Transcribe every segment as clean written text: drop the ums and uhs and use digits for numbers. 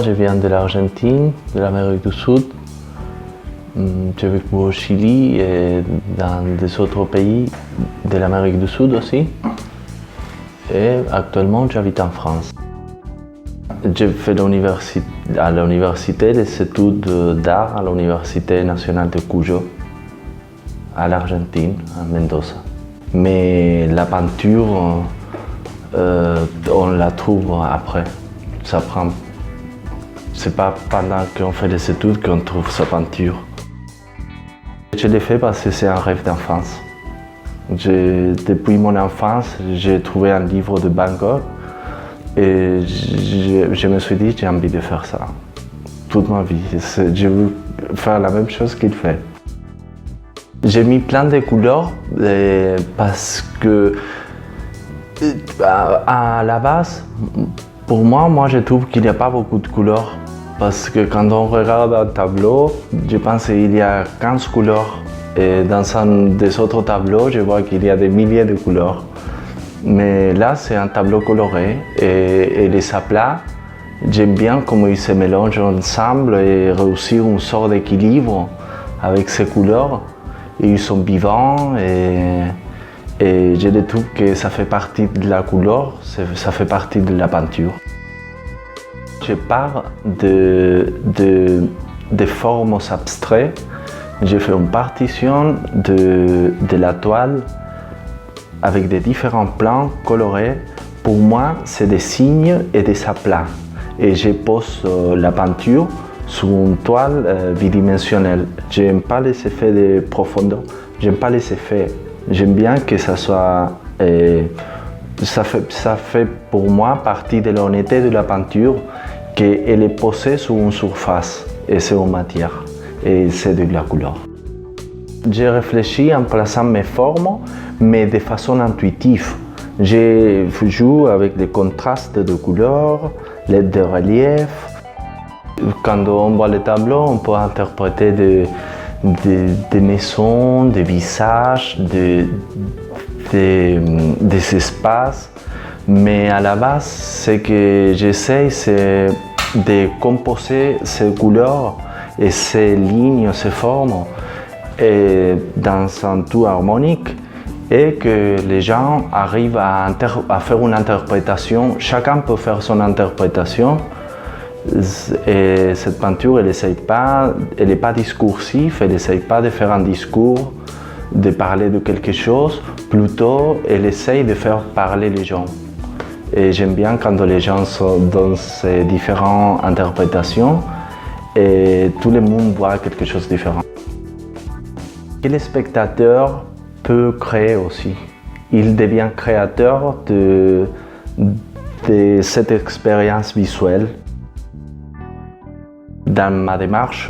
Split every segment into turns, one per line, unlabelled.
Je viens de l'Argentine, de l'Amérique du Sud. J'ai vécu au Chili et dans des autres pays de l'Amérique du Sud aussi. Et actuellement, j'habite en France. J'ai fait à l'université des études d'art à l'Université nationale de Cuyo, à l'Argentine, à Mendoza. Mais la peinture, on la trouve après. Ça prend. C'est pas pendant qu'on fait les études qu'on trouve sa peinture. Je l'ai fait parce que c'est un rêve d'enfance. Depuis mon enfance, j'ai trouvé un livre de Van Gogh et je me suis dit j'ai envie de faire ça toute ma vie. J'ai voulu faire la même chose qu'il fait. J'ai mis plein de couleurs parce que à la base, pour moi je trouve qu'il n'y a pas beaucoup de couleurs. Parce que quand on regarde un tableau, je pense qu'il y a 15 couleurs. Et dans un des autres tableaux, je vois qu'il y a des milliers de couleurs. Mais là, c'est un tableau coloré et les aplats, j'aime bien comment ils se mélangent ensemble et réussir une sorte d'équilibre avec ces couleurs. Et ils sont vivants et je trouve que ça fait partie de la couleur, ça fait partie de la peinture. Je pars de formes abstraites. J'ai fait une partition de la toile avec des différents plans colorés. Pour moi, c'est des signes et des aplats. Et je pose la peinture sur une toile bidimensionnelle. Je n'aime pas les effets de profondeur. J'aime pas les effets. J'aime bien que ça soit. Ça fait pour moi partie de l'honnêteté de la peinture, qu'elle est posée sur une surface et c'est une matière et c'est de la couleur. J'ai réfléchi en plaçant mes formes, mais de façon intuitive. Je joue avec des contrastes de couleurs, l'aide de relief. Quand on voit le tableau, on peut interpréter des maisons, des visages, des espaces. Mais à la base, ce que j'essaie, c'est de composer ces couleurs et ces lignes, ces formes dans un tout harmonique et que les gens arrivent à faire une interprétation. Chacun peut faire son interprétation et cette peinture, elle n'est pas discursive, elle n'essaye pas de faire un discours, de parler de quelque chose, plutôt elle essaye de faire parler les gens. Et j'aime bien quand les gens sont dans ces différentes interprétations et tout le monde voit quelque chose de différent. Et le spectateur peut créer aussi. Il devient créateur de cette expérience visuelle. Dans ma démarche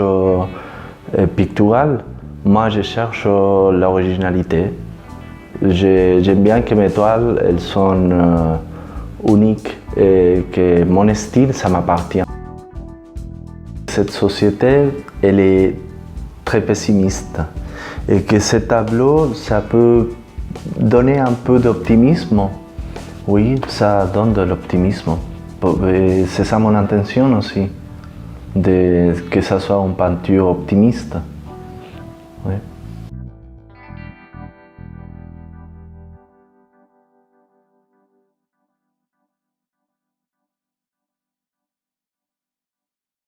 picturale, moi je cherche l'originalité. J'aime bien que mes toiles elles sont unique et que mon style, ça m'appartient. Cette société, elle est très pessimiste et que ce tableau, ça peut donner un peu d'optimisme. Oui, ça donne de l'optimisme. C'est ça mon intention aussi, que ça soit une peinture optimiste. Oui.